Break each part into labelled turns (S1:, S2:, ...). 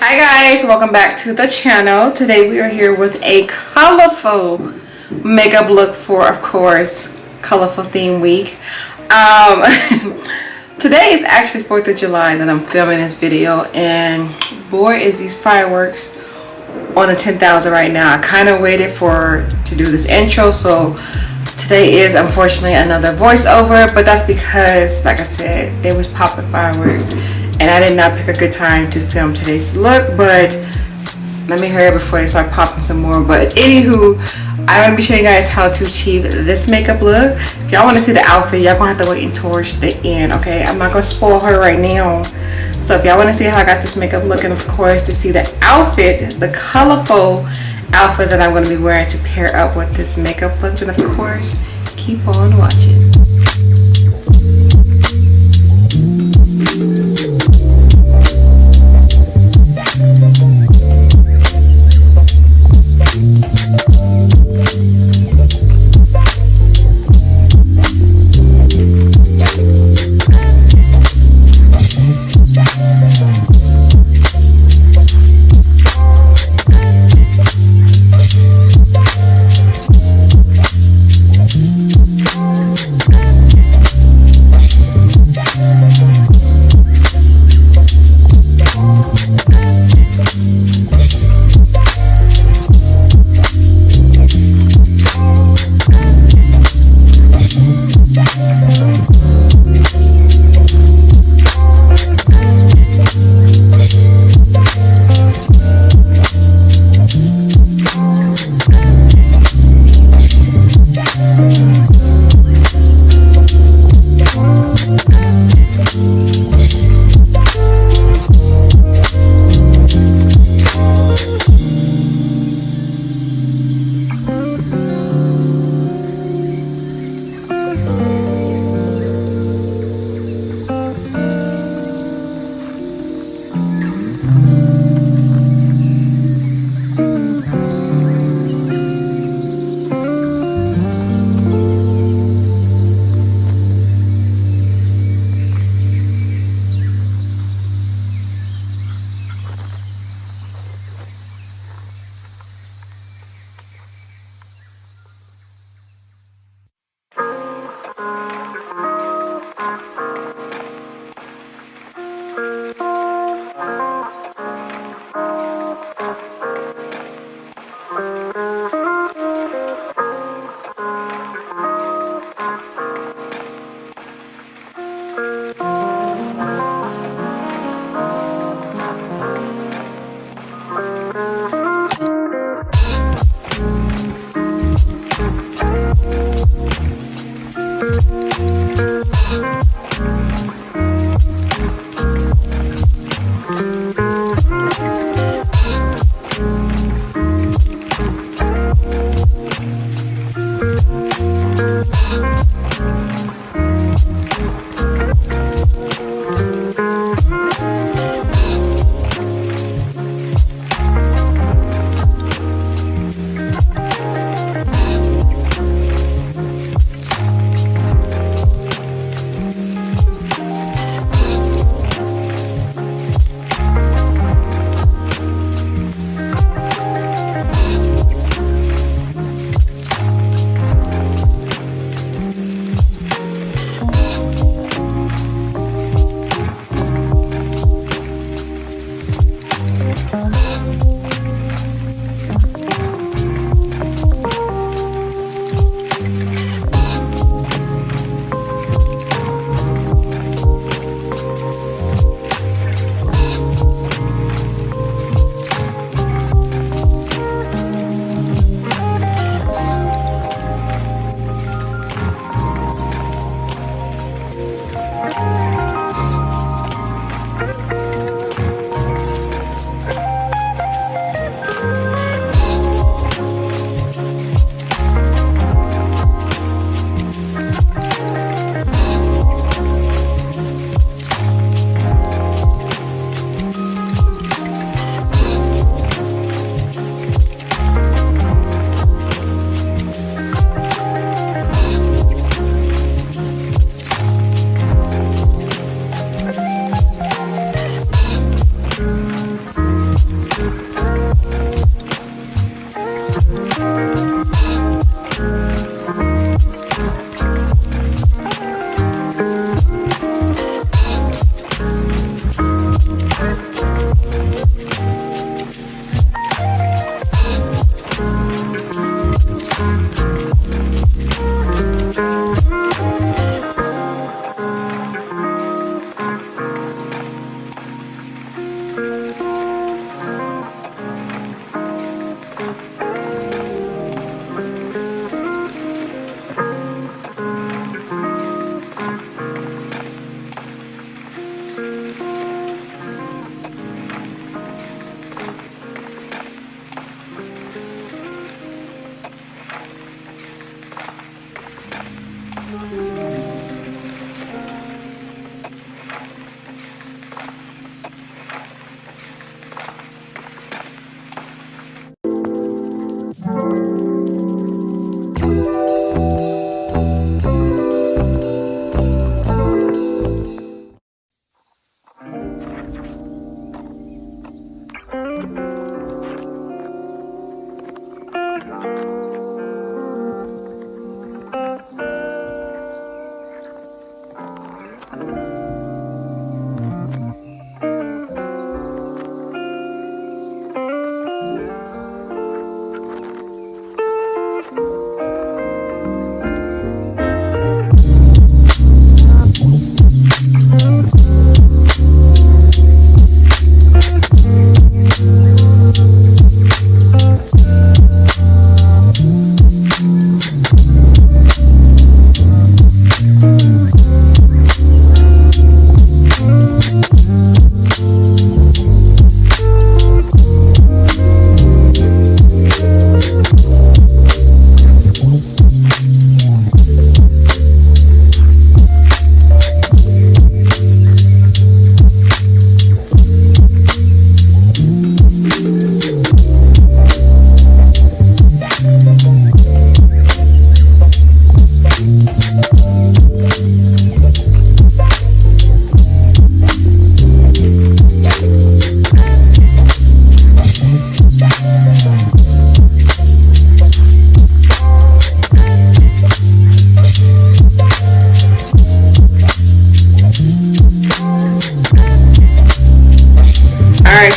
S1: Hi guys, welcome back to the channel. Today we are here with a colorful makeup look for, of course, colorful theme week. Today is actually 4th of July that I'm filming this video, and boy is these fireworks on a 10,000 right now. I kind of waited to do this intro, so today is unfortunately another voiceover, but that's because, like I said, they was popping fireworks and I did not pick a good time to film today's look. But let me hurry up before they start popping some more. But anywho, I'm going to be showing you guys how to achieve this makeup look. If y'all want to see the outfit, y'all going to have to wait towards the end, okay? I'm not going to spoil her right now. So if y'all want to see how I got this makeup look, and of course to see the outfit, the colorful outfit that I'm going to be wearing to pair up with this makeup look, then of course keep on watching.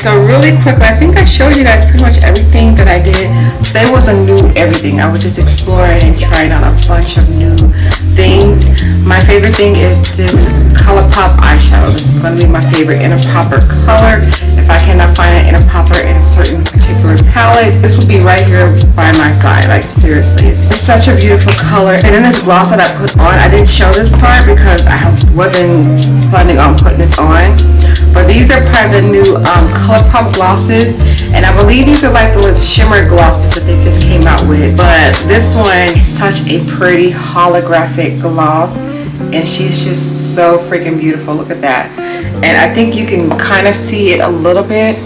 S1: So really quick, I think I showed you guys pretty much everything that I did. Today wasn't new everything. I was just exploring and trying out a bunch of new things. My favorite thing is this ColourPop eyeshadow. This is going to be my favorite in a proper color. If I cannot find it in a proper in a certain particular palette, this will be right here by my side. Like seriously, it's such a beautiful color. And then this gloss that I put on, I didn't show this part because I wasn't planning on putting this on. But these are part of the new ColourPop glosses, and I believe these are like the little shimmer glosses that they just came out with. But this one is such a pretty holographic gloss, and she's just so freaking beautiful. Look at that. And I think you can kind of see it a little bit.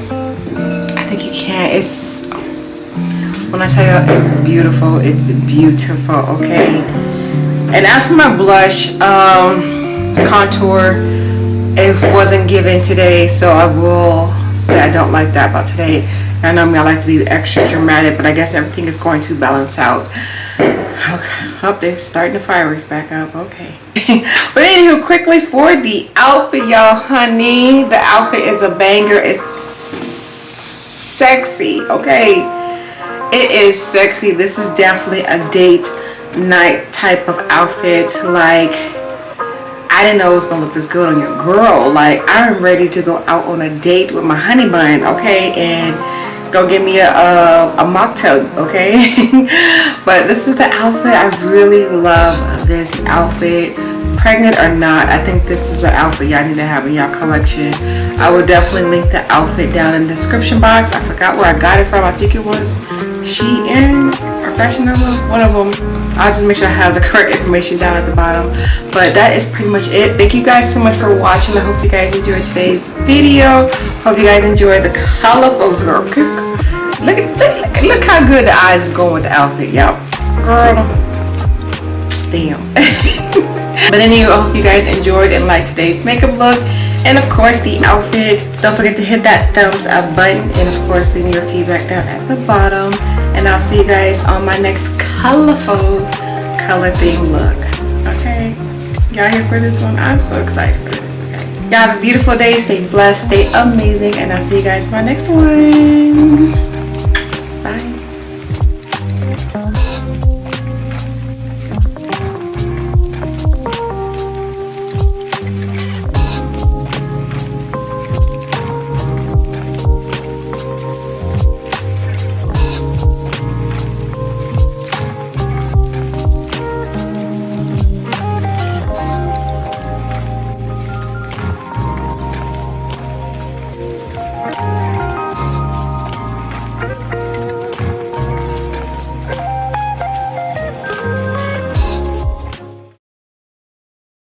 S1: I think you can. It's, when I tell you it's beautiful, it's beautiful, okay? And as for my blush, contour, it wasn't given today, so I will say I don't like that about today. I know I like to be extra dramatic, but I guess everything is going to balance out. Okay, oh, they're starting the fireworks back up. Okay. But anywho, quickly for the outfit, y'all, honey, the outfit is a banger. It's sexy, okay? It is sexy. This is definitely a date night type of outfit. Like, I didn't know it was gonna look this good on your girl. Like, I'm ready to go out on a date with my honey bun, okay, and go get me a mocktail, okay? But this is the outfit. I really love this outfit. Pregnant or not, I think this is an outfit y'all need to have in y'all collection. I will definitely link the outfit down in the description box. I forgot where I got it from. I think it was Shein or Fashion Nova, one of them. I'll just make sure I have the correct information down at the bottom. But that is pretty much it. Thank you guys so much for watching. I hope you guys enjoyed today's video. Hope you guys enjoyed the colorful girl. Look how good the eyes is going with the outfit, y'all. Girl, damn. But anyway, I hope you guys enjoyed and liked today's makeup look, and of course the outfit. Don't forget to hit that thumbs up button, and of course leave me your feedback down at the bottom. And I'll see you guys on my next colorful color theme look. Okay, y'all here for this one? I'm so excited for this. Okay, y'all have a beautiful day. Stay blessed, stay amazing, and I'll see you guys in my next one.